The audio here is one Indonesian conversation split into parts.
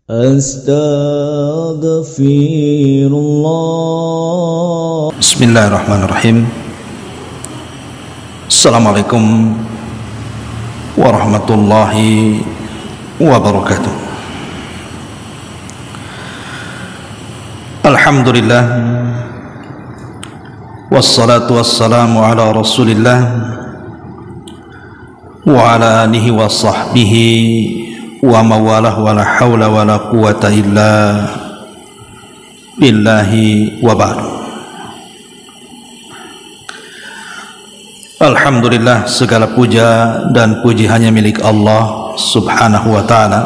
Astaghfirullah. Bismillahirrahmanirrahim. Assalamualaikum warahmatullahi wabarakatuh. Alhamdulillah, wassalatu wassalamu ala rasulillah wa ala alihi wa sahbihi wa mawalah wa la hawla wa la quwata illa billahi wa ba'du. Alhamdulillah, segala puja dan puji hanya milik Allah subhanahu wa ta'ala.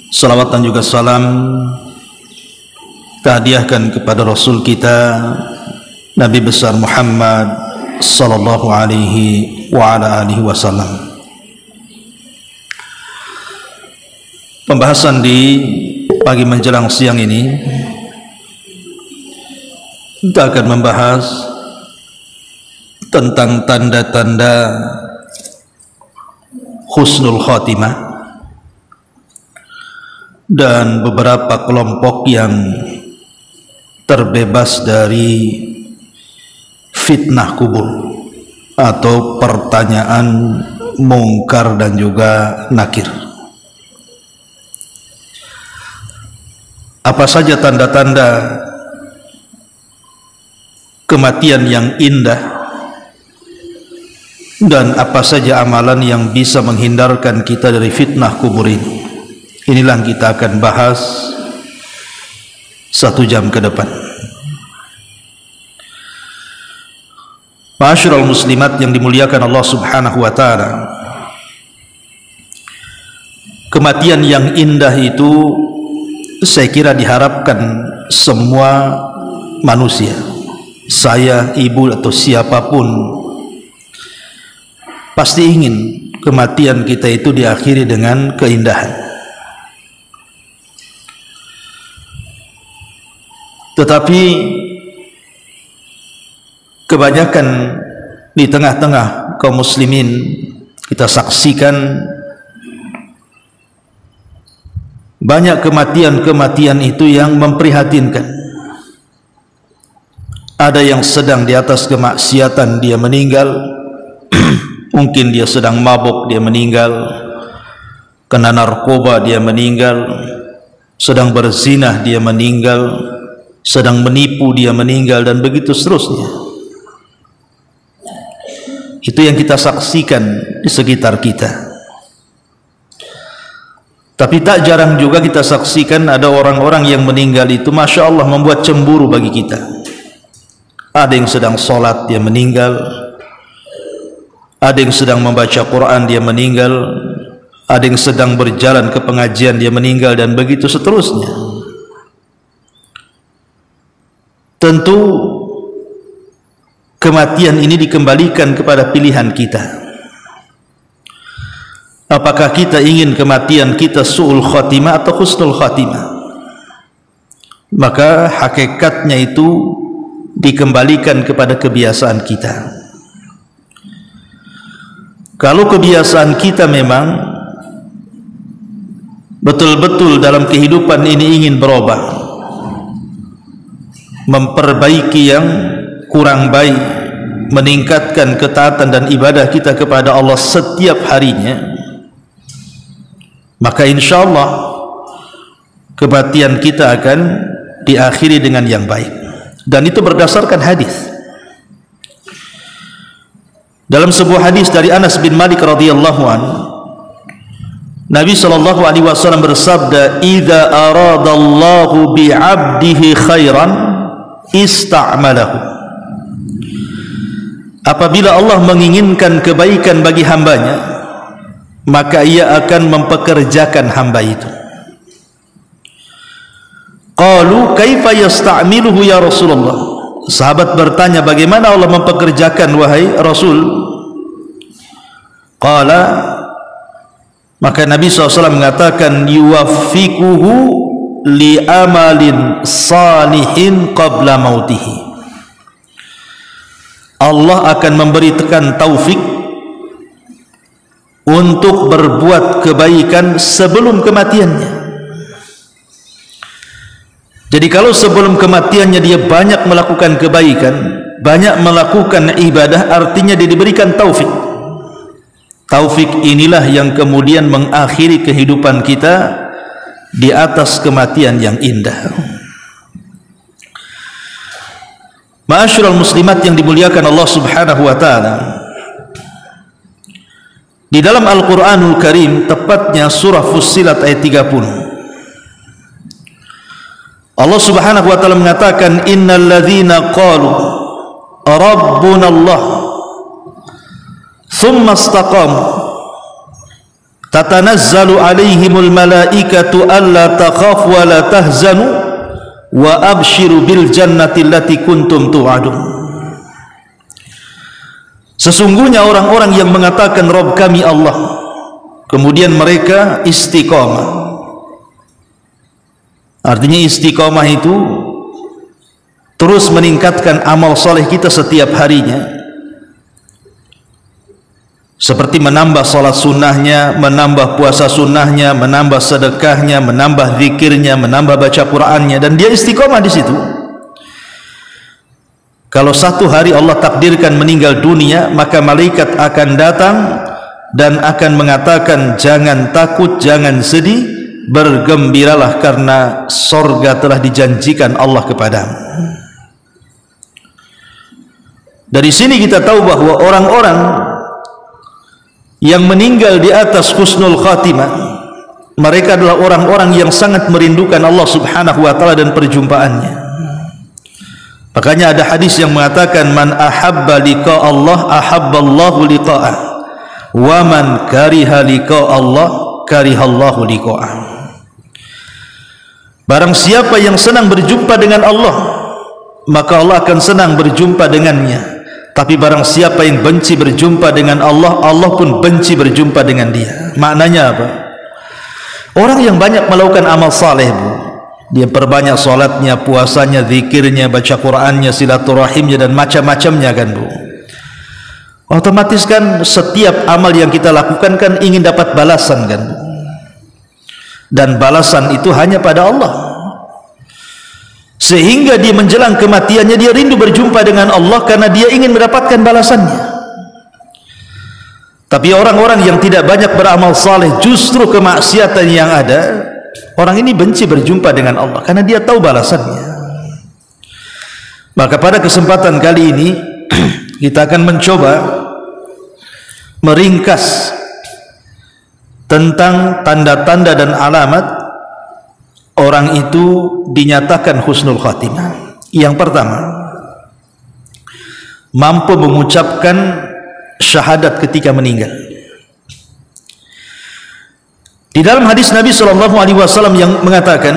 Salawat dan juga salam kita hadiahkan kepada Rasul kita Nabi besar Muhammad sallallahu alaihi wa ala alihi wasallam. Pembahasan di pagi menjelang siang ini kita akan membahas tentang tanda-tanda husnul khatimah dan beberapa kelompok yang terbebas dari fitnah kubur atau pertanyaan mungkar dan juga nakir. Apa saja tanda-tanda kematian yang indah dan apa saja amalan yang bisa menghindarkan kita dari fitnah kubur ini? Inilah yang kita akan bahas 1 jam ke depan. Ma'asyiral muslimat yang dimuliakan Allah subhanahu wa ta'ala, kematian yang indah itu saya kira diharapkan semua manusia, saya, ibu atau siapapun pasti ingin kematian kita itu diakhiri dengan keindahan. Tetapi kebanyakan di tengah-tengah kaum muslimin kita saksikan banyak kematian-kematian itu yang memprihatinkan. Ada yang sedang di atas kemaksiatan dia meninggal, mungkin dia sedang mabuk dia meninggal, kena narkoba dia meninggal, sedang berzina dia meninggal, sedang menipu dia meninggal, dan begitu seterusnya. Itu yang kita saksikan di sekitar kita. Tapi tak jarang juga kita saksikan ada orang-orang yang meninggal itu Masya Allah membuat cemburu bagi kita. Ada yang sedang sholat dia meninggal, ada yang sedang membaca Quran dia meninggal, ada yang sedang berjalan ke pengajian dia meninggal, dan begitu seterusnya. Tentu kematian ini dikembalikan kepada pilihan kita. Apakah kita ingin kematian kita su'ul khatimah atau husnul khatimah? Maka hakikatnya itu dikembalikan kepada kebiasaan kita. Kalau kebiasaan kita memang betul-betul dalam kehidupan ini ingin berubah, memperbaiki yang kurang baik, meningkatkan ketaatan dan ibadah kita kepada Allah setiap harinya, maka insyaallah kematian kita akan diakhiri dengan yang baik. Dan itu berdasarkan hadis. Dalam sebuah hadis dari Anas bin Malik radhiyallahu anhu, Nabi sallallahu alaihi wasallam bersabda, "Idza aradallahu bi'abdihi khairan ista'malahu." Apabila Allah menginginkan kebaikan bagi hambanya, maka ia akan mempekerjakan hamba itu. Qalu kaifa yasta'miluhu ya Rasulullah? Sahabat bertanya, bagaimana Allah mempekerjakan wahai Rasul? Qala, maka Nabi SAW mengatakan, yuwaffiquhu li amalin salihin qabla mautihi. Allah akan memberikan taufik untuk berbuat kebaikan sebelum kematiannya. Jadi kalau sebelum kematiannya dia banyak melakukan kebaikan, banyak melakukan ibadah, artinya dia diberikan taufik. Taufik inilah yang kemudian mengakhiri kehidupan kita di atas kematian yang indah. Ma'asyiral muslimat yang dimuliakan Allah Subhanahu wa taala, di dalam Al-Qur'anul Karim, tepatnya surah Fussilat ayat 30, Allah Subhanahu wa taala mengatakan, innal ladzina qalu rabbuna Allah thumma istaqamu tatanazzalu alaihimul malaikatu alla takhafu wa la tahzanu wa abshiru bil jannati allati kuntum tu'adun. Sesungguhnya orang-orang yang mengatakan Rabb kami Allah, kemudian mereka istiqamah. Artinya istiqamah itu terus meningkatkan amal soleh kita setiap harinya, seperti menambah salat sunnahnya, menambah puasa sunnahnya, menambah sedekahnya, menambah zikirnya, menambah baca Qur'annya, dan dia istiqamah di situ. Kalau satu hari Allah takdirkan meninggal dunia, maka malaikat akan datang dan akan mengatakan, jangan takut, jangan sedih, bergembiralah karena sorga telah dijanjikan Allah kepadamu. Dari sini kita tahu bahwa orang-orang yang meninggal di atas husnul khatimah, mereka adalah orang-orang yang sangat merindukan Allah Subhanahu wa taala dan perjumpaannya. Makanya ada hadis yang mengatakan, man ahabba liqa Allah ahabballahu liqa'ah, wa man kariha liqa Allah karihallahu liqa'ah. Barang siapa yang senang berjumpa dengan Allah, maka Allah akan senang berjumpa dengannya. Tapi barang siapa yang benci berjumpa dengan Allah, Allah pun benci berjumpa dengan dia. Maknanya apa? Orang yang banyak melakukan amal saleh, dia perbanyak salatnya, puasanya, zikirnya, baca Qur'annya, silaturahimnya, dan macam-macamnya kan, Bu. Otomatis kan setiap amal yang kita lakukan kan ingin dapat balasan kan, Bu. Dan balasan itu hanya pada Allah, sehingga dia menjelang kematiannya dia rindu berjumpa dengan Allah karena dia ingin mendapatkan balasannya. Tapi orang-orang yang tidak banyak beramal saleh, justru kemaksiatan yang ada, orang ini benci berjumpa dengan Allah karena dia tahu balasannya. Maka pada kesempatan kali ini kita akan mencoba meringkas tentang tanda-tanda dan alamat orang itu dinyatakan husnul khatimah. Yang pertama, mampu mengucapkan syahadat ketika meninggal. Di dalam hadis Nabi SAW yang mengatakan,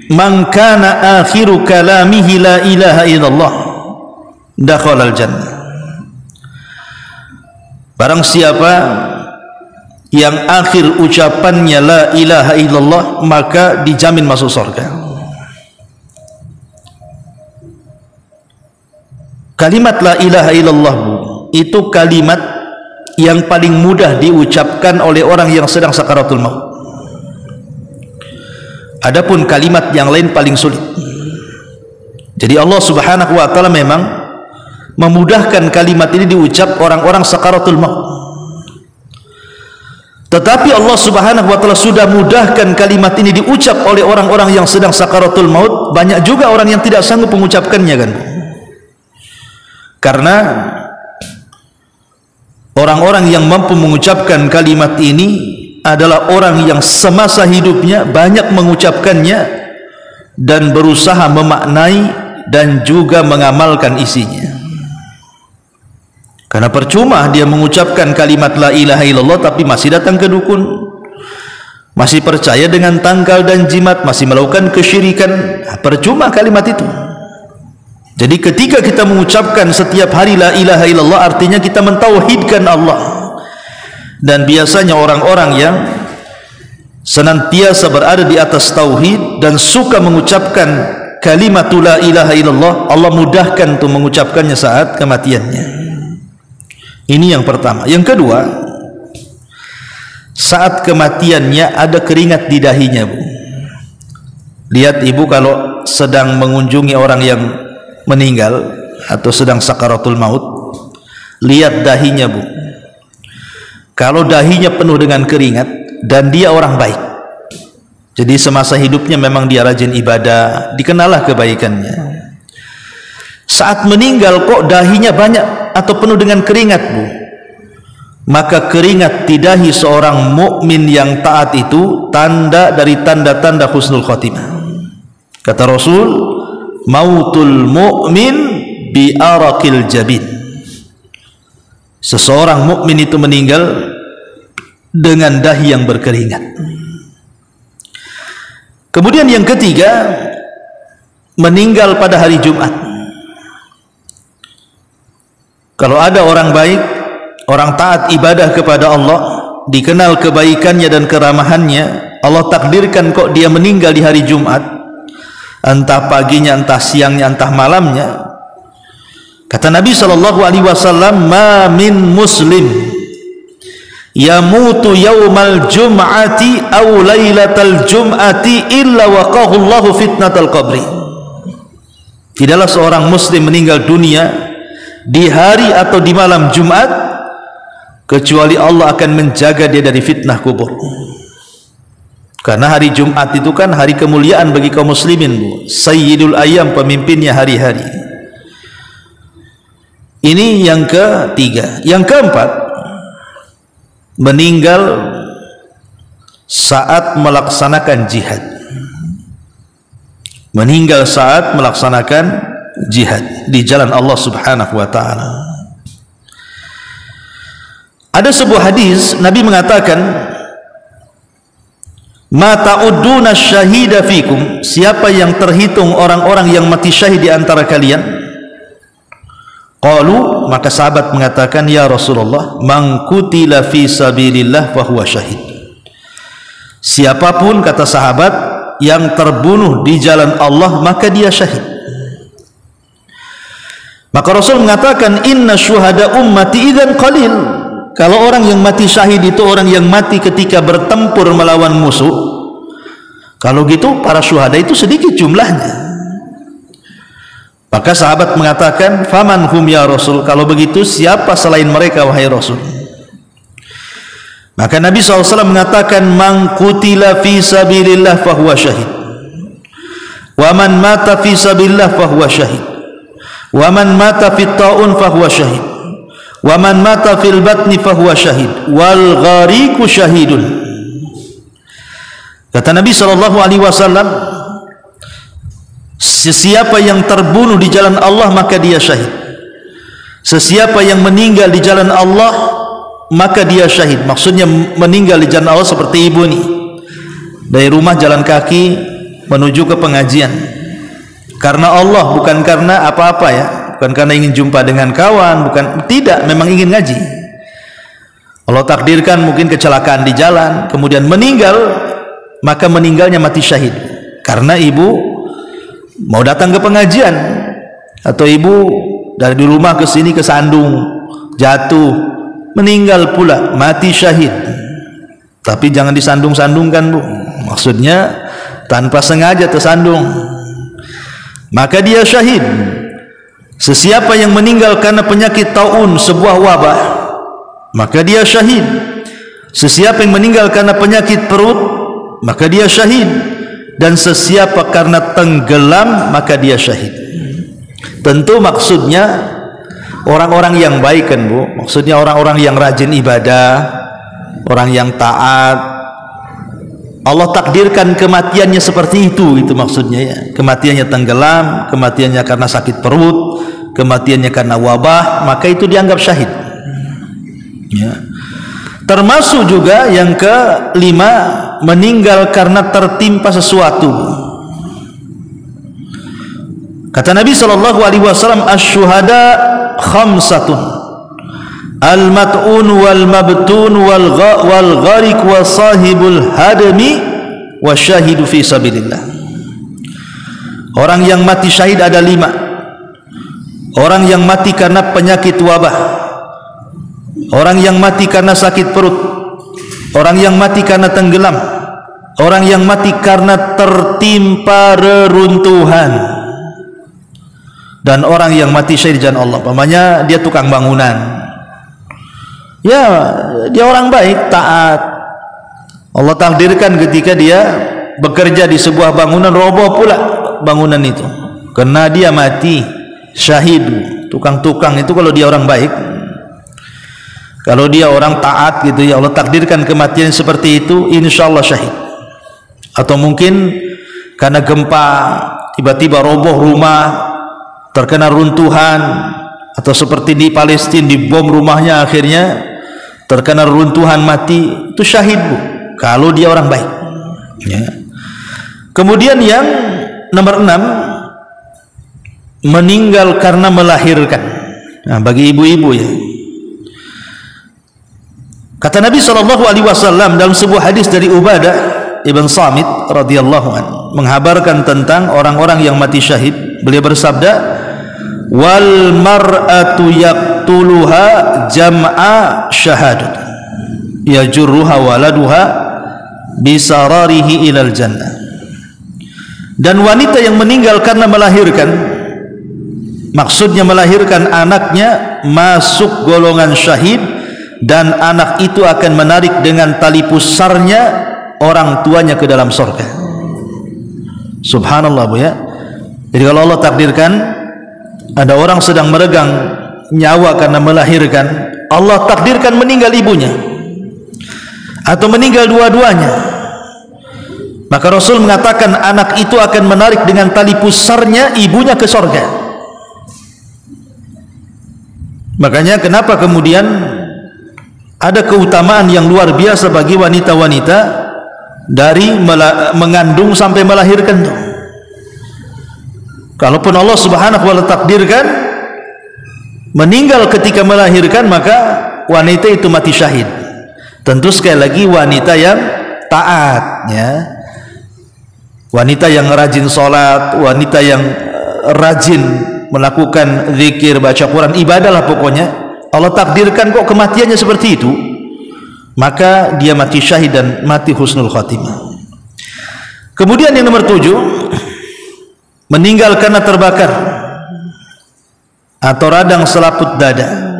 man kana akhiru kalamihi la ilaha illallah dakhalal jannah. Barang siapa yang akhir ucapannya la ilaha illallah, maka dijamin masuk surga. Kalimat la ilaha illallah itu kalimat yang paling mudah diucapkan oleh orang yang sedang sakaratul maut. Adapun kalimat yang lain paling sulit. Jadi Allah Subhanahu wa taala memang memudahkan kalimat ini diucap orang-orang sakaratul maut. Tetapi Allah Subhanahu wa taala sudah mudahkan kalimat ini diucap oleh orang-orang yang sedang sakaratul maut. Banyak juga orang yang tidak sanggup mengucapkannya kan. Karena orang-orang yang mampu mengucapkan kalimat ini adalah orang yang semasa hidupnya banyak mengucapkannya dan berusaha memaknai dan juga mengamalkan isinya. Karena percuma dia mengucapkan kalimat la ilaha illallah tapi masih datang ke dukun, masih percaya dengan tangkal dan jimat, masih melakukan kesyirikan. Percuma kalimat itu. Jadi ketika kita mengucapkan setiap hari la ilaha illallah, artinya kita mentauhidkan Allah. Dan biasanya orang-orang yang senantiasa berada di atas tauhid dan suka mengucapkan kalimat la ilaha illallah, Allah mudahkan untuk mengucapkannya saat kematiannya. Ini yang pertama. Yang kedua, saat kematiannya ada keringat di dahinya, Bu. Lihat ibu kalau sedang mengunjungi orang yang meninggal atau sedang sakaratul maut, lihat dahinya, Bu. Kalau dahinya penuh dengan keringat dan dia orang baik, jadi semasa hidupnya memang dia rajin ibadah, dikenallah kebaikannya. Saat meninggal kok dahinya banyak atau penuh dengan keringat, Bu, maka keringat di dahi seorang mukmin yang taat itu tanda dari tanda-tanda husnul khotimah. Kata Rasul, mautul mu'min bi araqil jabin. Seseorang mukmin itu meninggal dengan dahi yang berkeringat. Kemudian yang ketiga, meninggal pada hari Jumat. Kalau ada orang baik, orang taat ibadah kepada Allah, dikenal kebaikannya dan keramahannya, Allah takdirkan kok dia meninggal di hari Jumat, entah paginya, entah siangnya, entah malamnya. Kata Nabi SAW, ma min muslim yamutu yawmal jum'ati aw laylatal jum'ati illa waqahu Allahu fitnatal qabri. Tidaklah seorang muslim meninggal dunia di hari atau di malam Jumat kecuali Allah akan menjaga dia dari fitnah kubur. Karena hari Jumat itu kan hari kemuliaan bagi kaum muslimin, Bu. Sayyidul ayyam, pemimpinnya hari-hari. Ini yang ketiga. Yang keempat, meninggal saat melaksanakan jihad. Meninggal saat melaksanakan jihad di jalan Allah Subhanahu wa taala. Ada sebuah hadis Nabi mengatakan, ma ta'udduna syahida fikum, siapa yang terhitung orang-orang yang mati syahid di antara kalian? Qalu, maka sahabat mengatakan, ya Rasulullah, man qutila fi sabilillah fa huwa syahid. Siapapun, kata sahabat, yang terbunuh di jalan Allah maka dia syahid. Maka Rasul mengatakan, inna syuhada ummati idzan qalil. Kalau orang yang mati syahid itu orang yang mati ketika bertempur melawan musuh, kalau gitu para syuhada itu sedikit jumlahnya. Maka sahabat mengatakan, faman hum ya Rasul, kalau begitu siapa selain mereka wahai Rasul? Maka Nabi SAW mengatakan, man qutila fi sabilillah fahuwa syahid, wa man mata fi sabilillah fahuwa syahid, wa man mata fi ta'un fahuwa syahid, wa man mata fil batni fahuwa syahid, wal ghariqu syahidun. Kata Nabi SAW, sesiapa yang terbunuh di jalan Allah maka dia syahid. Sesiapa yang meninggal di jalan Allah maka dia syahid. Maksudnya meninggal di jalan Allah seperti ibu nih, dari rumah jalan kaki menuju ke pengajian karena Allah, bukan karena apa-apa ya, bukan karena ingin jumpa dengan kawan, bukan, tidak, memang ingin ngaji. Allah takdirkan mungkin kecelakaan di jalan, kemudian meninggal, maka meninggalnya mati syahid karena ibu mau datang ke pengajian, atau ibu dari rumah ke sini kesandung, jatuh, meninggal pula, mati syahid. Tapi jangan disandung-sandungkan, Bu, maksudnya tanpa sengaja tersandung, maka dia syahid. Sesiapa yang meninggal karena penyakit taun, sebuah wabah, maka dia syahid. Sesiapa yang meninggal karena penyakit perut, maka dia syahid. Dan sesiapa karena tenggelam, maka dia syahid. Tentu maksudnya orang-orang yang baik kan, Bu, maksudnya orang-orang yang rajin ibadah, orang yang taat. Allah takdirkan kematiannya seperti itu maksudnya ya. Kematiannya tenggelam, kematiannya karena sakit perut, kematiannya karena wabah, maka itu dianggap syahid ya. Termasuk juga yang kelima, meninggal karena tertimpa sesuatu. Kata Nabi SAW, asy-syuhada khamsatun, al-mat'un wal mabtun wal gharik wa sahibul hadmi wa syahidu fi sabilillah. Orang yang mati syahid ada 5. Orang yang mati karena penyakit wabah, orang yang mati karena sakit perut, orang yang mati karena tenggelam, orang yang mati karena tertimpa reruntuhan, dan orang yang mati syahid di jalan Allah. Umpamanya dia tukang bangunan, ya dia orang baik, taat. Allah takdirkan ketika dia bekerja di sebuah bangunan, roboh pula bangunan itu karena dia mati syahid. Tukang-tukang itu kalau dia orang baik, kalau dia orang taat gitu ya, Allah takdirkan kematian seperti itu, insya Allah syahid. Atau mungkin karena gempa tiba-tiba roboh rumah, terkena runtuhan, atau seperti di Palestina dibom rumahnya, akhirnya terkena runtuhan mati, itu syahid bu, kalau dia orang baik ya. Kemudian yang nomor 6, meninggal karena melahirkan. Nah, bagi ibu-ibu ya, kata Nabi SAW dalam sebuah hadis dari Ubadah ibn Samit radhiyallahu anhu menghabarkan tentang orang-orang yang mati syahid. Beliau bersabda, wal mar'atu yaqtuluha jam'a syahadat yajurruha waladuha bisararihi ilal jannah. Dan wanita yang meninggal karena melahirkan, maksudnya melahirkan anaknya, masuk golongan syahid, dan anak itu akan menarik dengan tali pusarnya orang tuanya ke dalam surga. Subhanallah bu ya. Jadi kalau Allah takdirkan ada orang sedang meregang nyawa karena melahirkan, Allah takdirkan meninggal ibunya atau meninggal dua-duanya, maka Rasul mengatakan anak itu akan menarik dengan tali pusarnya ibunya ke surga. Makanya kenapa kemudian ada keutamaan yang luar biasa bagi wanita-wanita dari mengandung sampai melahirkan. Kalaupun Allah Subhanahu wa ta'ala takdirkan meninggal ketika melahirkan, maka wanita itu mati syahid. Tentu sekali lagi wanita yang taat ya, wanita yang rajin sholat, wanita yang rajin melakukan zikir, baca Quran, ibadah lah pokoknya. Allah takdirkan kok kematiannya seperti itu, maka dia mati syahid dan mati husnul khatimah. Kemudian yang nomor 7, meninggal karena terbakar atau radang selaput dada.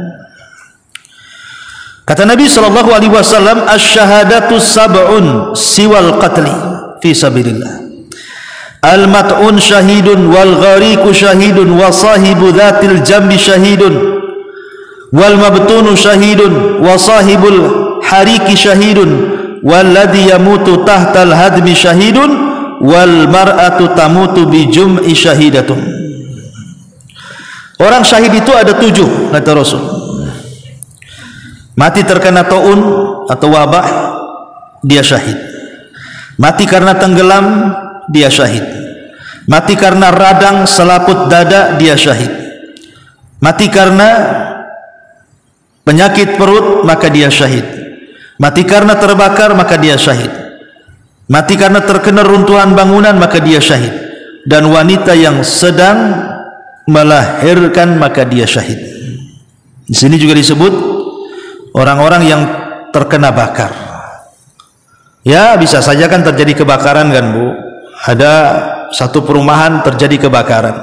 Kata Nabi SAW, asyhadatu sab'un siwal qatli fi sabilillah. Al-mat'un syahidun, wal ghariqu syahidun, wa sahibu dhatil jambi syahidun, wal mabtunu syahidun, wa sahibul hariki syahidun, walladhi yamutu tahtal hadmi syahidun, wal mar'atu tamutu bi jum'i syahidatun. Orang syahid itu ada 7 kata Rasul. Mati terkena taun atau wabah, dia syahid. Mati karena tenggelam, dia syahid. Mati karena radang selaput dada, dia syahid. Mati karena penyakit perut, maka dia syahid. Mati karena terbakar, maka dia syahid. Mati karena terkena runtuhan bangunan, maka dia syahid. Dan wanita yang sedang melahirkan, maka dia syahid. Di sini juga disebut orang-orang yang terkena bakar. Ya, bisa saja kan terjadi kebakaran kan bu. Ada satu perumahan terjadi kebakaran,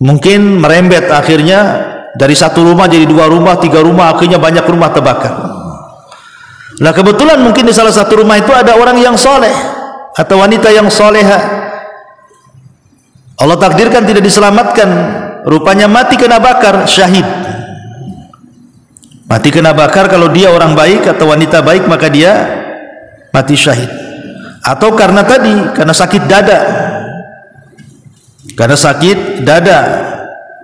mungkin merembet, akhirnya dari satu rumah jadi 2 rumah, 3 rumah, akhirnya banyak rumah terbakar. Nah kebetulan mungkin di salah satu rumah itu ada orang yang soleh atau wanita yang soleha, Allah takdirkan tidak diselamatkan, rupanya mati kena bakar, syahid. Mati kena bakar, kalau dia orang baik atau wanita baik, maka dia mati syahid. Atau karena tadi, karena sakit dada,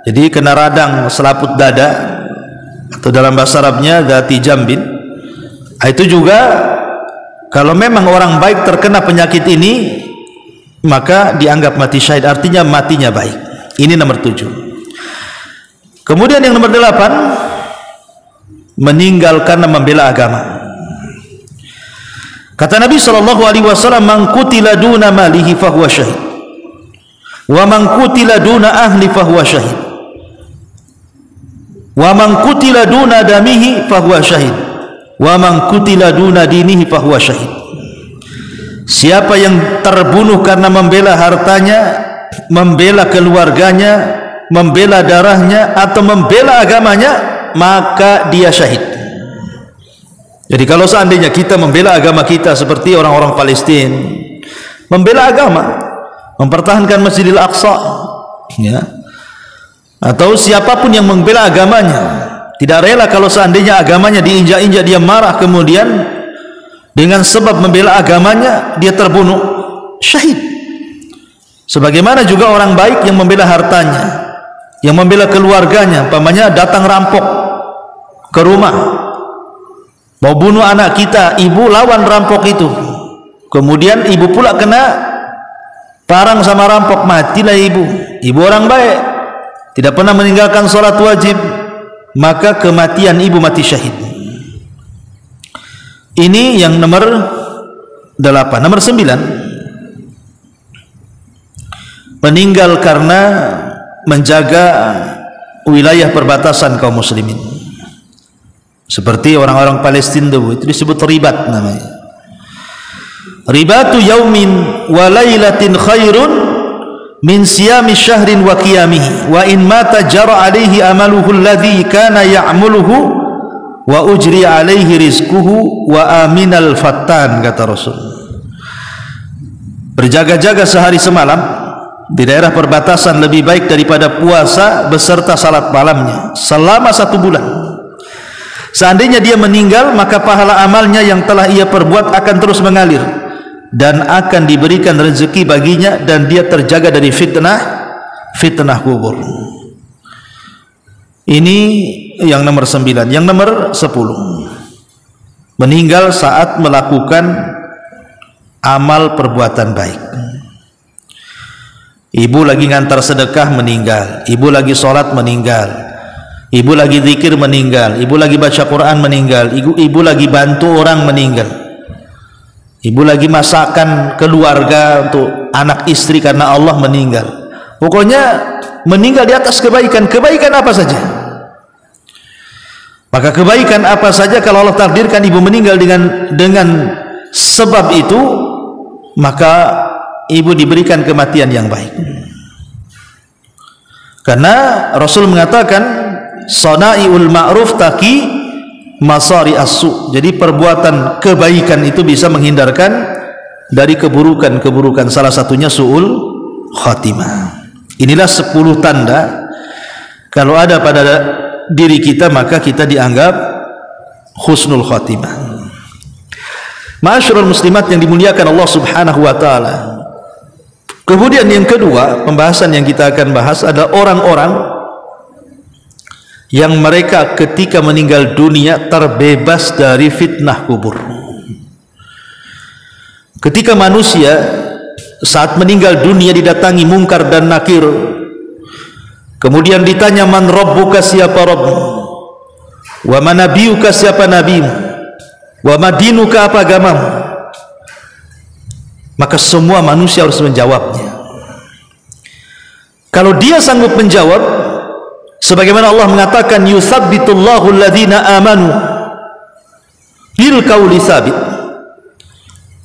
jadi kena radang selaput dada, atau dalam bahasa Arabnya dhati jambin. Itu juga kalau memang orang baik terkena penyakit ini, maka dianggap mati syahid, artinya matinya baik. Ini nomor 7. Kemudian yang nomor 8, meninggal karena membela agama. Kata Nabi SAW, man qutila duna malihi fahuwa syahid, wa man qutila duna ahli fahuwa syahid, wa man qutila duna damihi fahuwa syahid, wa man qutila duna dinihi fahuwa syahid. Siapa yang terbunuh karena membela hartanya, membela keluarganya, membela darahnya atau membela agamanya, maka dia syahid. Jadi kalau seandainya kita membela agama kita seperti orang-orang Palestina, membela agama, mempertahankan Masjidil Aqsa, ya, atau siapapun yang membela agamanya, tidak rela kalau seandainya agamanya diinjak-injak, dia marah, kemudian dengan sebab membela agamanya dia terbunuh, syahid. Sebagaimana juga orang baik yang membela hartanya, yang membela keluarganya, umpamanya datang rampok ke rumah mau bunuh anak kita, ibu lawan rampok itu, kemudian ibu pula kena parang sama rampok, matilah ibu. Ibu orang baik, tidak pernah meninggalkan sholat wajib, maka kematian ibu mati syahid. Ini yang nomor 8. Nomor 9, meninggal karena menjaga wilayah perbatasan kaum muslimin, seperti orang-orang Palestina itu disebut ribat namanya. Ribatu yaumin wa lailatin khairun min siyami syahrin wa qiyamihi wa in mata jara alaihi amaluhu alladhi kana ya'muluhu wa ujri alaihi rizquhu wa aminal fattan, kata Rasul. Berjaga-jaga sehari semalam di daerah perbatasan lebih baik daripada puasa beserta salat malamnya selama 1 bulan. Seandainya dia meninggal, maka pahala amalnya yang telah ia perbuat akan terus mengalir dan akan diberikan rezeki baginya, dan dia terjaga dari fitnah kubur. Ini yang nomor 9. Yang nomor 10, meninggal saat melakukan amal perbuatan baik. Ibu lagi ngantar sedekah, meninggal. Ibu lagi sholat, meninggal. Ibu lagi zikir, meninggal. Ibu lagi baca Quran, meninggal. Ibu lagi bantu orang, meninggal. Ibu lagi masakan keluarga untuk anak istri karena Allah, meninggal. Pokoknya meninggal di atas kebaikan. Kebaikan apa saja. Maka kebaikan apa saja kalau Allah takdirkan ibu meninggal dengan sebab itu, maka ibu diberikan kematian yang baik. Karena Rasul mengatakan sana'iul ma'ruf taqi masari as-su. Jadi perbuatan kebaikan itu bisa menghindarkan dari keburukan-keburukan, salah satunya su'ul khatimah. Inilah 10 tanda kalau ada pada diri kita, maka kita dianggap husnul khatimah. Ma'asyiral muslimat yang dimuliakan Allah Subhanahu wa taala. Kemudian yang kedua, pembahasan yang kita akan bahas adalah orang-orang yang mereka ketika meninggal dunia terbebas dari fitnah kubur. Ketika manusia saat meninggal dunia didatangi mungkar dan nakir, kemudian ditanya, man rabbuka, siapa Rabbmu, wa man nabiyuka, siapa nabimu, wa madinuka, apa agamamu, maka semua manusia harus menjawabnya. Kalau dia sanggup menjawab, sebagaimana Allah mengatakan, yutsabbitullahu alladhina amanu bil qauli tsabit.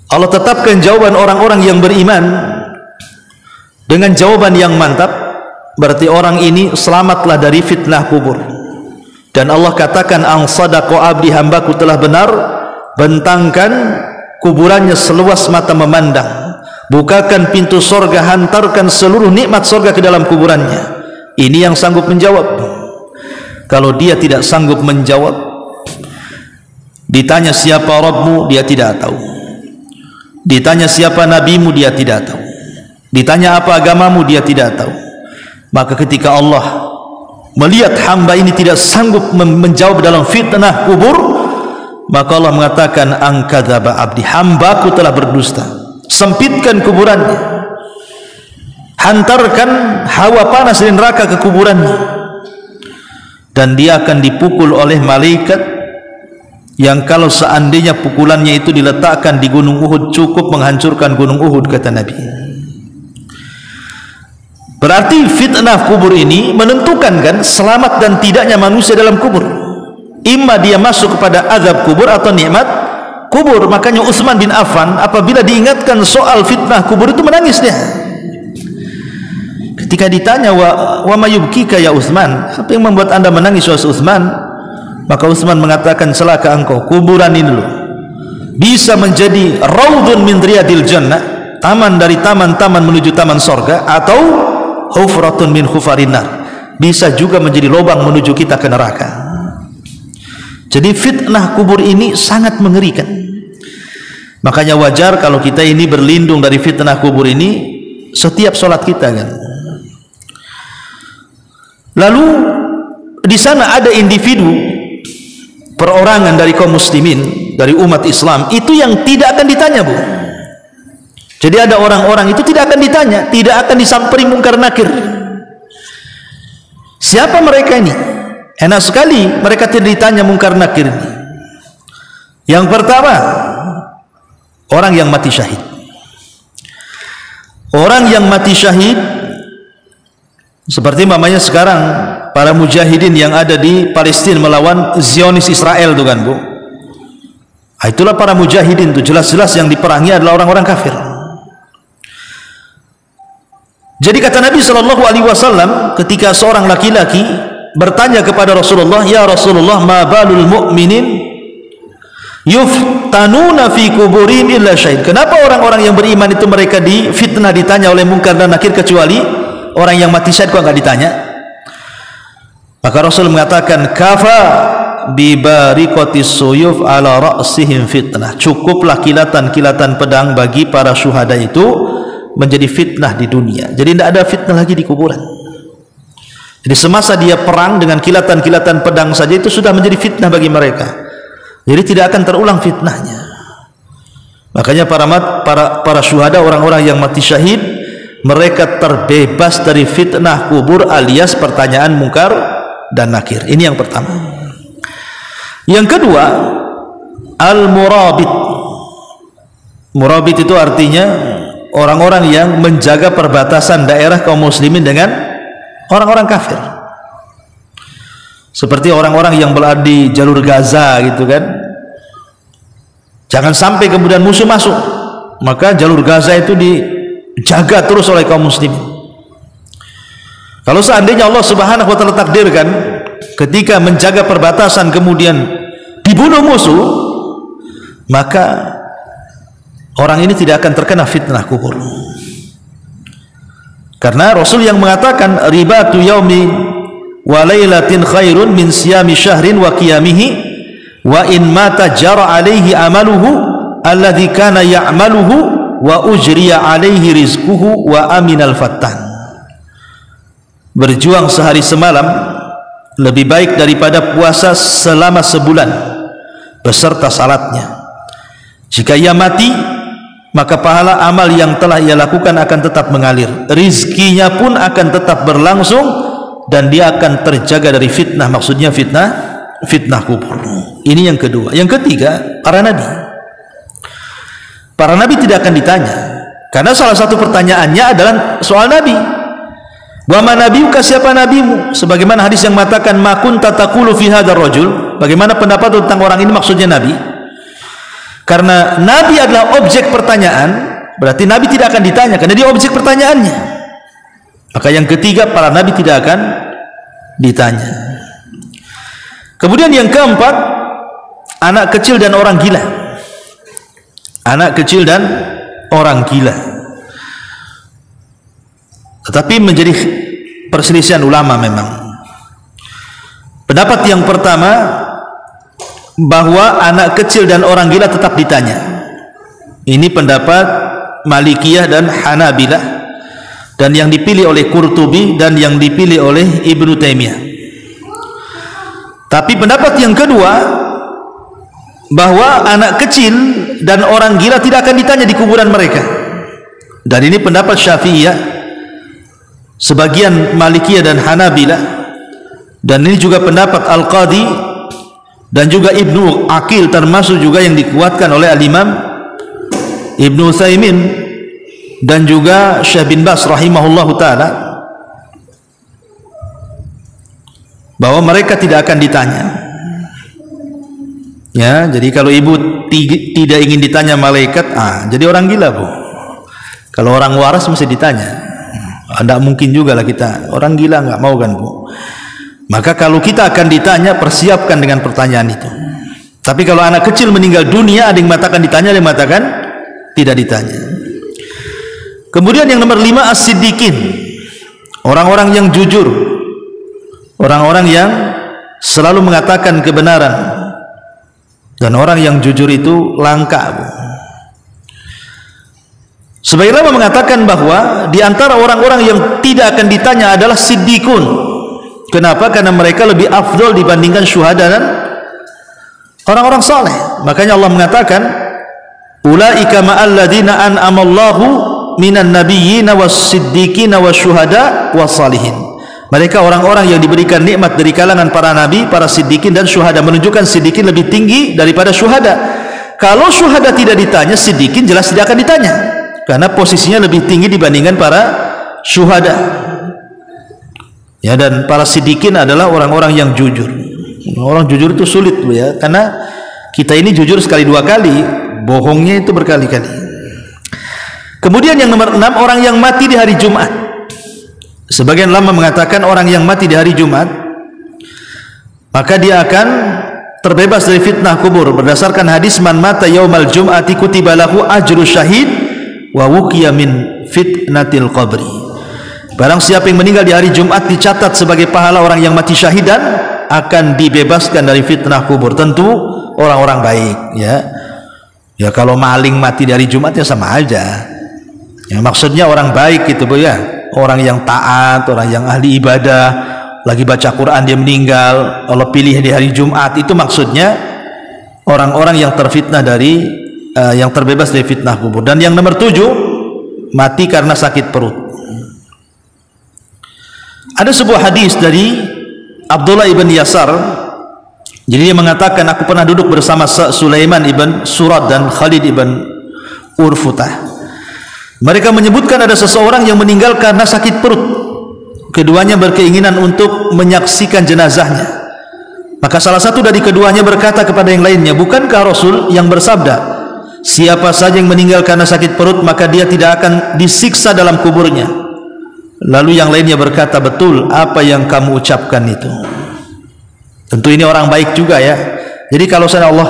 Allah tetapkan jawaban orang-orang yang beriman dengan jawaban yang mantap. Berarti orang ini selamatlah dari fitnah kubur. Dan Allah katakan, ang sadaqa abdi, hambaku telah benar, bentangkan kuburannya seluas mata memandang, bukakan pintu sorga, hantarkan seluruh nikmat sorga ke dalam kuburannya. Ini yang sanggup menjawab. Kalau dia tidak sanggup menjawab, ditanya siapa Rabbmu, dia tidak tahu. Ditanya siapa nabimu, dia tidak tahu. Ditanya apa agamamu, dia tidak tahu. Maka ketika Allah melihat hamba ini tidak sanggup menjawab dalam fitnah kubur, maka Allah mengatakan, angkadzaba abdi, hambaku telah berdusta. Sempitkan kuburannya, hantarkan hawa panas dari neraka ke kuburannya, dan dia akan dipukul oleh malaikat yang kalau seandainya pukulannya itu diletakkan di gunung Uhud cukup menghancurkan gunung Uhud, kata Nabi. Berarti fitnah kubur ini menentukan kan selamat dan tidaknya manusia dalam kubur. imma dia masuk kepada azab kubur atau nikmat kubur. Makanya Utsman bin Affan apabila diingatkan soal fitnah kubur itu menangis dia. Ketika ditanya, wa mayubkika ya Utsman, apa yang membuat anda menangis wahai Utsman? Maka Utsman mengatakan, celaka engkau, kuburan ini loh bisa menjadi raudun min riyadil jannah, taman dari taman-taman menuju taman sorga, atau hufratun min hufarin nar, bisa juga menjadi lubang menuju kita ke neraka. Jadi fitnah kubur ini sangat mengerikan. Makanya wajar kalau kita ini berlindung dari fitnah kubur ini setiap sholat kita kan. Lalu di sana ada individu perorangan dari kaum muslimin, dari umat Islam itu yang tidak akan ditanya, Bu. Jadi ada orang-orang itu tidak akan ditanya, tidak akan disamperi mungkar nakir. Siapa mereka ini? Enak sekali mereka tidak ditanya mungkar nakir. Yang pertama, orang yang mati syahid. Orang yang mati syahid seperti mamanya sekarang para mujahidin yang ada di Palestina melawan Zionis Israel itu kan, Bu. Itulah para mujahidin itu, jelas-jelas yang diperangi adalah orang-orang kafir. Jadi kata Nabi SAW ketika seorang laki-laki bertanya kepada Rasulullah, ya Rasulullah, ma balul mu'minin yuftanuna fi kuburihim illa syahid. Kenapa orang-orang yang beriman itu mereka difitnah, ditanya oleh mungkar dan nakir, kecuali orang yang mati syahid kok enggak ditanya? Maka Rasul mengatakan, kafa bi bariqatis suyuf ala ra'sihim fitnah. Cukuplah kilatan-kilatan pedang bagi para syuhada itu menjadi fitnah di dunia. Jadi tidak ada fitnah lagi di kuburan. Jadi semasa dia perang dengan kilatan-kilatan pedang saja itu sudah menjadi fitnah bagi mereka. Jadi tidak akan terulang fitnahnya. Makanya para syuhada, orang-orang yang mati syahid, mereka terbebas dari fitnah kubur alias pertanyaan mungkar dan nakir. Ini yang pertama. Yang kedua, al-murabit. Murabit itu artinya orang-orang yang menjaga perbatasan daerah kaum muslimin dengan orang-orang kafir. Seperti orang-orang yang berada di jalur Gaza gitu kan. Jangan sampai kemudian musuh masuk. Maka jalur Gaza itu dijaga terus oleh kaum muslimin. Kalau seandainya Allah Subhanahu wa taala takdirkan ketika menjaga perbatasan kemudian dibunuh musuh, maka orang ini tidak akan terkena fitnah kubur. Karena Rasul yang mengatakan ribatu yaumi wa lailatin khairun min siyami syahrin wa qiyamihi wa in mata jara alaihi amaluhu alladhi kana ya'maluhu wa ujriya alaihi rizquhu wa aminal fattan. Berjuang sehari semalam lebih baik daripada puasa selama sebulan beserta salatnya. Jika ia mati, maka pahala amal yang telah ia lakukan akan tetap mengalir, rizkinya pun akan tetap berlangsung, dan dia akan terjaga dari fitnah. Maksudnya fitnah kubur. Ini yang kedua. Yang ketiga, para nabi tidak akan ditanya, karena salah satu pertanyaannya adalah soal nabi. Wa ma nabiyuka, siapa nabimu? Sebagaimana hadis yang mengatakan ma kunta taqulu fi hadzal rajul. Bagaimana pendapat tentang orang ini, maksudnya nabi. Karena nabi adalah objek pertanyaan, berarti nabi tidak akan ditanya karena dia objek pertanyaannya. Maka yang ketiga, para nabi tidak akan ditanya. Kemudian yang keempat, anak kecil dan orang gila. Anak kecil dan orang gila. Tetapi menjadi perselisihan ulama memang. Pendapat yang pertama, bahwa anak kecil dan orang gila tetap ditanya. Ini pendapat Malikiyah dan Hanabilah, dan yang dipilih oleh Qurtubi dan yang dipilih oleh Ibnu Taimiyah. Tapi pendapat yang kedua, bahwa anak kecil dan orang gila tidak akan ditanya di kuburan mereka. Dan ini pendapat Syafi'iyah, sebagian Malikiyah dan Hanabilah, dan ini juga pendapat Al-Qadhi dan juga Ibnu Aqil, termasuk juga yang dikuatkan oleh Al-Imam Ibnu Utsaimin dan juga Syekh bin Baz rahimahullahu taala, bahwa mereka tidak akan ditanya. Ya, jadi kalau ibu tidak ingin ditanya malaikat, jadi orang gila, Bu. Kalau orang waras mesti ditanya. Tidak mungkin juga lah kita orang gila, nggak mau kan, Bu. Maka kalau kita akan ditanya, persiapkan dengan pertanyaan itu. Tapi kalau anak kecil meninggal dunia, ada yang mengatakan ditanya, ada yang mengatakan tidak ditanya. Kemudian yang nomor 5, as-siddiqin, orang-orang yang jujur, orang-orang yang selalu mengatakan kebenaran. Dan orang yang jujur itu langka, Bu. Sebagian ulama mengatakan bahwa di antara orang-orang yang tidak akan ditanya adalah siddiqun. Kenapa? Karena mereka lebih afdol dibandingkan syuhada dan orang-orang saleh. Makanya Allah mengatakan, ulaika ma'al ladzina an'amallahu minan nabiyyina was-siddiqina wasyuhada was-salihin. Mereka orang-orang yang diberikan nikmat dari kalangan para nabi, para siddiqin dan syuhada. Menunjukkan siddiqin lebih tinggi daripada syuhada. Kalau syuhada tidak ditanya, siddiqin jelas tidak akan ditanya, karena posisinya lebih tinggi dibandingkan para syuhada. Ya, dan para siddiqin adalah orang-orang yang jujur. Orang jujur itu sulit, ya, karena kita ini jujur sekali dua kali, bohongnya itu berkali-kali. Kemudian yang nomor 6, orang yang mati di hari Jumat. Sebagian ulama mengatakan orang yang mati di hari Jumat, maka dia akan terbebas dari fitnah kubur berdasarkan hadis man mata yaumal jum'ati kutiba lahu ajru syahid wa wuqiya min fitnatil qabri. Barang siapa yang meninggal di hari Jumat dicatat sebagai pahala orang yang mati syahid dan akan dibebaskan dari fitnah kubur. Tentu orang-orang baik, ya. Ya, kalau maling mati di hari Jumat ya sama aja. Ya, maksudnya orang baik gitu, Bu, ya. Orang yang taat, orang yang ahli ibadah, lagi baca Quran dia meninggal, Allah pilih di hari Jumat, itu maksudnya orang-orang yang terfitnah dari yang terbebas dari fitnah kubur. Dan yang nomor 7, mati karena sakit perut. Ada sebuah hadis dari Abdullah ibn Yasar. Jadi dia mengatakan, aku pernah duduk bersama Sulaiman ibn Surad dan Khalid ibn Urfutah. Mereka menyebutkan ada seseorang yang meninggal karena sakit perut. Keduanya berkeinginan untuk menyaksikan jenazahnya. Maka salah satu dari keduanya berkata kepada yang lainnya, bukankah Rasul yang bersabda, siapa saja yang meninggal karena sakit perut maka dia tidak akan disiksa dalam kuburnya. Lalu yang lainnya berkata, betul apa yang kamu ucapkan itu. Tentu ini orang baik juga, ya. Jadi kalau Allah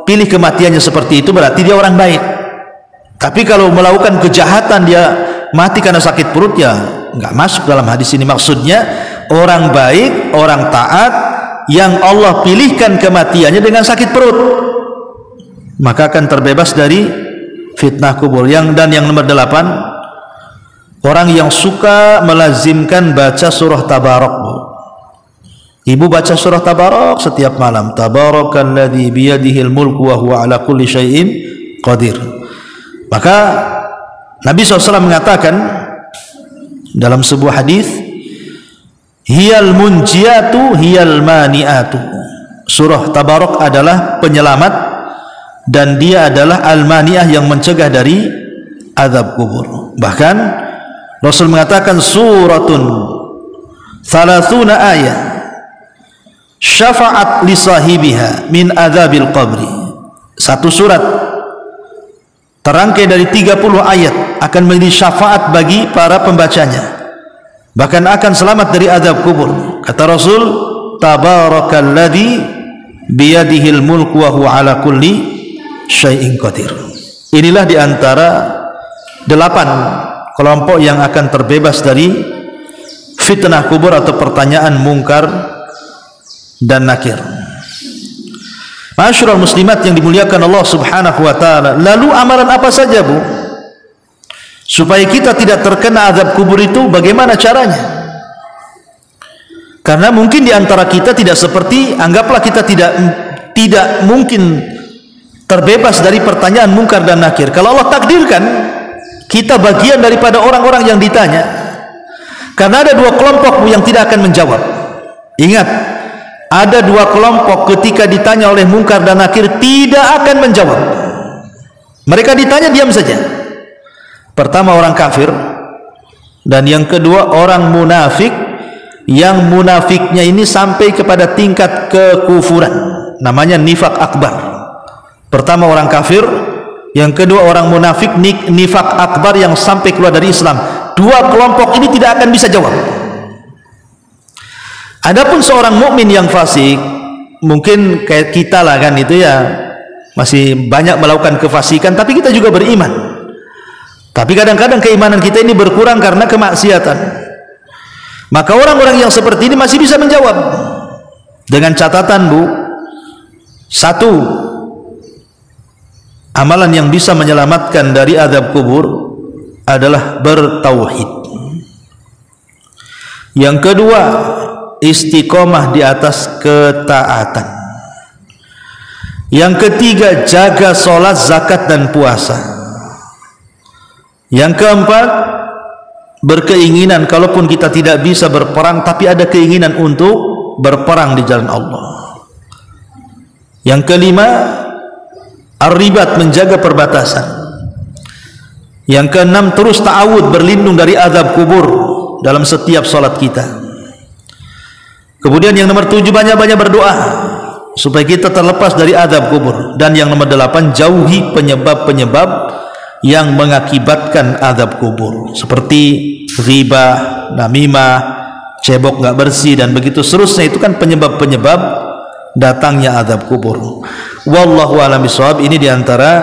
pilih kematiannya seperti itu, berarti dia orang baik. Tapi kalau melakukan kejahatan dia mati karena sakit perut, ya nggak masuk dalam hadis ini. Maksudnya orang baik, orang taat yang Allah pilihkan kematiannya dengan sakit perut, maka akan terbebas dari fitnah kubur. Dan yang nomor 8, orang yang suka melazimkan baca surah Tabarok. Ibu baca surah Tabarok setiap malam. Tabarakalladzi biyadihil mulku wa huwa ala kulli syai'in qadir. Maka Nabi SAW mengatakan dalam sebuah hadis, hiyal munjiatu hiyal maniatu. Surah Tabarok adalah penyelamat dan dia adalah al-mani'ah yang mencegah dari azab kubur. Bahkan Rasul mengatakan suratun 30 ayat syafa'at li sahibiha min azabil qabri. Satu surat terangkai dari 30 ayat akan menjadi syafaat bagi para pembacanya, bahkan akan selamat dari azab kubur. Kata Rasul, tabarakalladzi biyadihil mulku wa huwa ala kulli syai'in qadir. Inilah diantara 8 kelompok yang akan terbebas dari fitnah kubur atau pertanyaan mungkar dan nakir. Ma'asyiral muslimat yang dimuliakan Allah Subhanahu wa taala. Lalu amalan apa saja, Bu, supaya kita tidak terkena azab kubur itu? Bagaimana caranya? Karena mungkin di antara kita tidak seperti, anggaplah kita tidak mungkin terbebas dari pertanyaan mungkar dan nakir. Kalau Allah takdirkan kita bagian daripada orang-orang yang ditanya, karena ada 2 kelompok yang tidak akan menjawab. Ingat, ada 2 kelompok ketika ditanya oleh mungkar dan nakir tidak akan menjawab. Mereka ditanya diam saja. Pertama orang kafir, dan yang kedua orang munafik, yang munafiknya ini sampai kepada tingkat kekufuran, namanya nifak akbar. Pertama orang kafir, yang kedua orang munafik, nifak akbar yang sampai keluar dari Islam. Dua kelompok ini tidak akan bisa jawab. Adapun seorang mukmin yang fasik, mungkin kayak kita lah kan, itu ya masih banyak melakukan kefasikan, tapi kita juga beriman. Tapi kadang-kadang keimanan kita ini berkurang karena kemaksiatan. Maka orang-orang yang seperti ini masih bisa menjawab dengan catatan, Bu, satu, amalan yang bisa menyelamatkan dari azab kubur adalah bertauhid. Yang kedua, istiqomah di atas ketaatan. Yang ketiga, jaga sholat, zakat dan puasa. Yang keempat, berkeinginan kalaupun kita tidak bisa berperang tapi ada keinginan untuk berperang di jalan Allah. Yang kelima, ar-ribat, menjaga perbatasan. Yang keenam, terus ta'awud, berlindung dari azab kubur dalam setiap salat kita. Kemudian yang nomor 7, banyak-banyak berdoa supaya kita terlepas dari azab kubur. Dan yang nomor 8, jauhi penyebab-penyebab yang mengakibatkan azab kubur, seperti riba, namimah, cebok nggak bersih dan begitu seterusnya. Itu kan penyebab-penyebab datangnya azab kubur. Wallahu a'lam bishawab. Ini diantara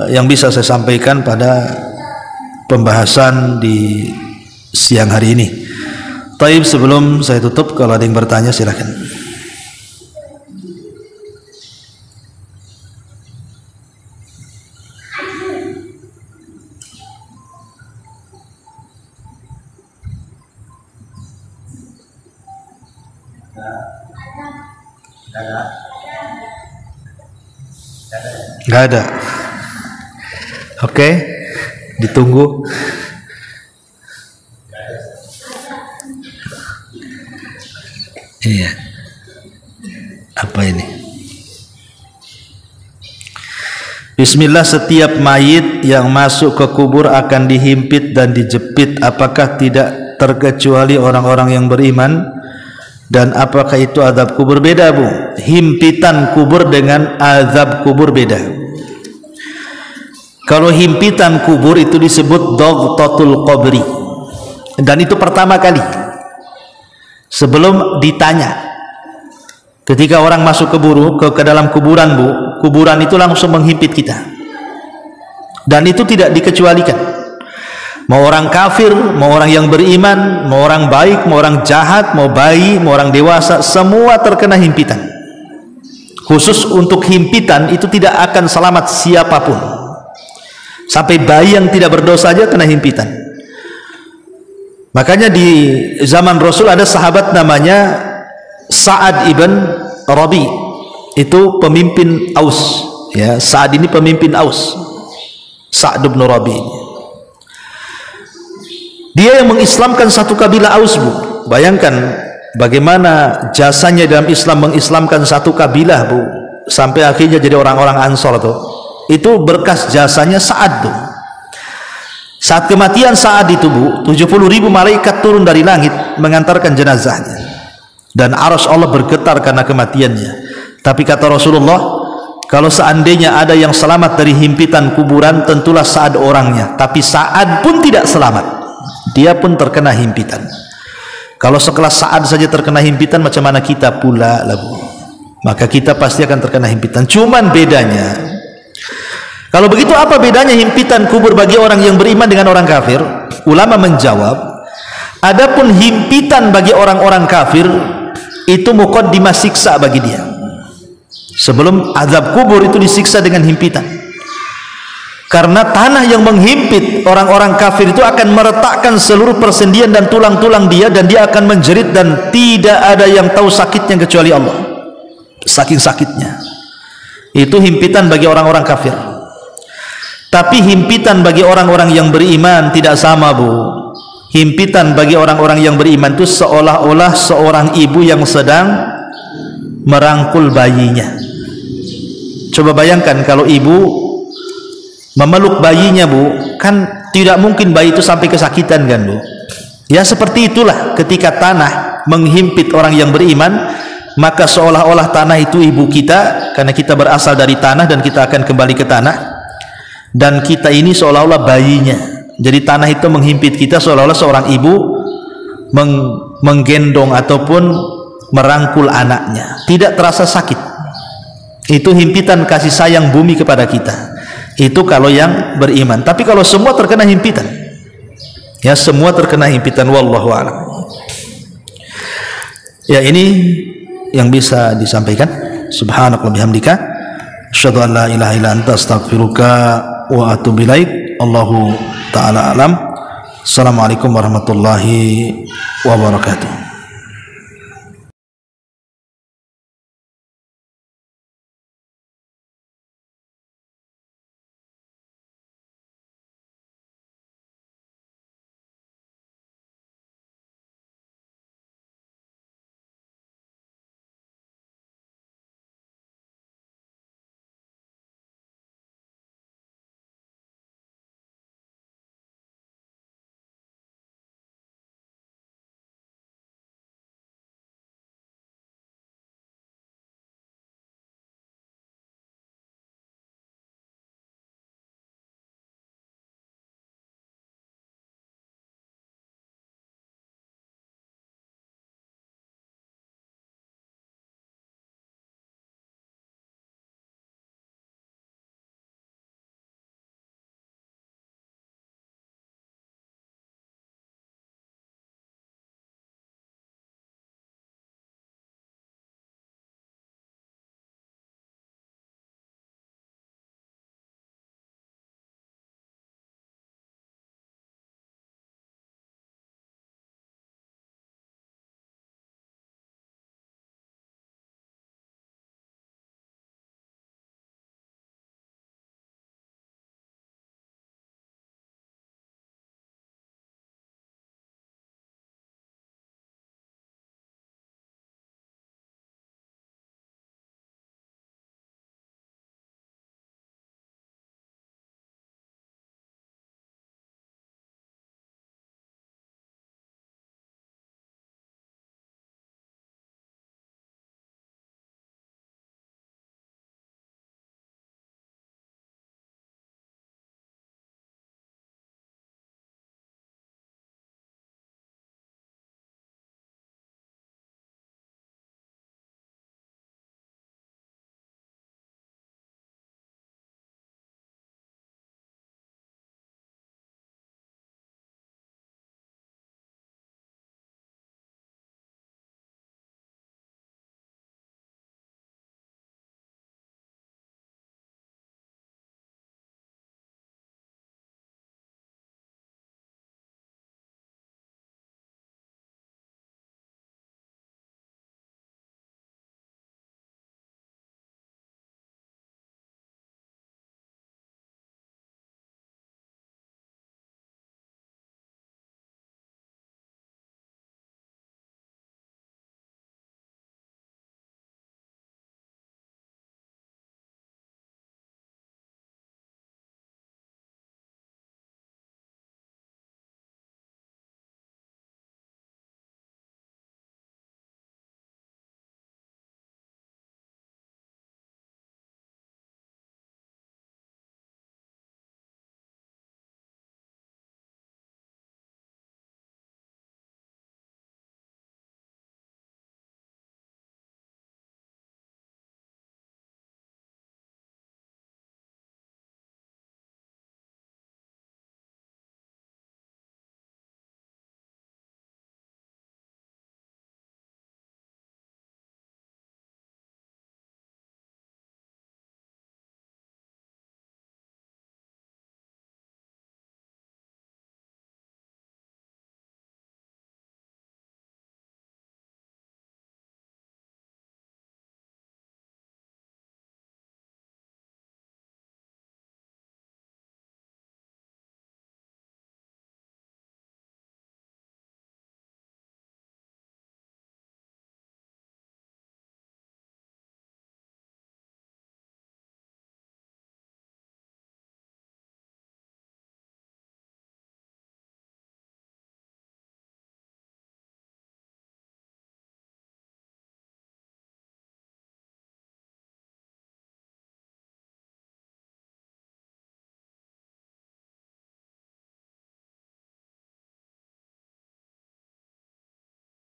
yang bisa saya sampaikan pada pembahasan di siang hari ini. Taib, sebelum saya tutup, kalau ada yang bertanya silakan. Nggak ada. Oke, ditunggu. Iya. Apa ini? Bismillah, setiap mayit yang masuk ke kubur akan dihimpit dan dijepit. Apakah tidak terkecuali orang-orang yang beriman? Dan apakah itu azab kubur? Beda, Bu. Himpitan kubur dengan azab kubur beda. Kalau himpitan kubur itu disebut dhaghtatul qabri, dan itu pertama kali sebelum ditanya. Ketika orang masuk ke dalam kuburan, Bu, kuburan itu langsung menghimpit kita, dan itu tidak dikecualikan. Mau orang kafir, mau orang yang beriman, mau orang baik, mau orang jahat, mau bayi, mau orang dewasa, semua terkena himpitan. Khusus untuk himpitan itu tidak akan selamat siapapun. Sampai bayi yang tidak berdosa saja kena himpitan. Makanya di zaman Rasul ada sahabat namanya Sa'ad ibn Rabi, itu pemimpin Aus, ya. Sa'ad ini pemimpin Aus, Sa'ad ibn Rabi. Dia yang mengislamkan satu kabilah Aus, Bu. Bayangkan bagaimana jasanya dalam Islam, mengislamkan satu kabilah, Bu, sampai akhirnya jadi orang-orang Ansor tuh. Itu berkas jasanya Sa'ad tuh. Saat kematian Sa'ad itu, Bu, 70.000 malaikat turun dari langit mengantarkan jenazahnya, dan arsy Allah bergetar karena kematiannya. Tapi kata Rasulullah, kalau seandainya ada yang selamat dari himpitan kuburan, tentulah Sa'ad orangnya. Tapi Sa'ad pun tidak selamat, dia pun terkena himpitan. Kalau sekelas Sa'ad saja terkena himpitan, macam mana kita pula lah, Bu? Maka kita pasti akan terkena himpitan. Cuman bedanya, kalau begitu apa bedanya himpitan kubur bagi orang yang beriman dengan orang kafir? Ulama menjawab, adapun himpitan bagi orang-orang kafir itu muqaddimah siksa bagi dia. Sebelum azab kubur itu disiksa dengan himpitan. Karena tanah yang menghimpit orang-orang kafir itu akan meretakkan seluruh persendian dan tulang-tulang dia, dan dia akan menjerit, dan tidak ada yang tahu sakitnya kecuali Allah. Saking sakitnya. Itu himpitan bagi orang-orang kafir. Tapi himpitan bagi orang-orang yang beriman tidak sama, Bu. Himpitan bagi orang-orang yang beriman itu seolah-olah seorang ibu yang sedang merangkul bayinya. Coba bayangkan kalau ibu memeluk bayinya, Bu, kan tidak mungkin bayi itu sampai kesakitan, kan, Bu? Ya seperti itulah ketika tanah menghimpit orang yang beriman, maka seolah-olah tanah itu ibu kita, karena kita berasal dari tanah dan kita akan kembali ke tanah, dan kita ini seolah-olah bayinya. Jadi tanah itu menghimpit kita seolah-olah seorang ibu menggendong ataupun merangkul anaknya, tidak terasa sakit. Itu himpitan kasih sayang bumi kepada kita. Itu kalau yang beriman. Tapi kalau semua terkena himpitan, ya semua terkena himpitan, wallahu a'lam. Ya, ini yang bisa disampaikan. Subhanakallah bihamdika, asyhadu an la ilaha illa anta, astaghfiruka wa atubu ilaik. Allahu ta'ala alam. Assalamualaikum warahmatullahi wabarakatuh.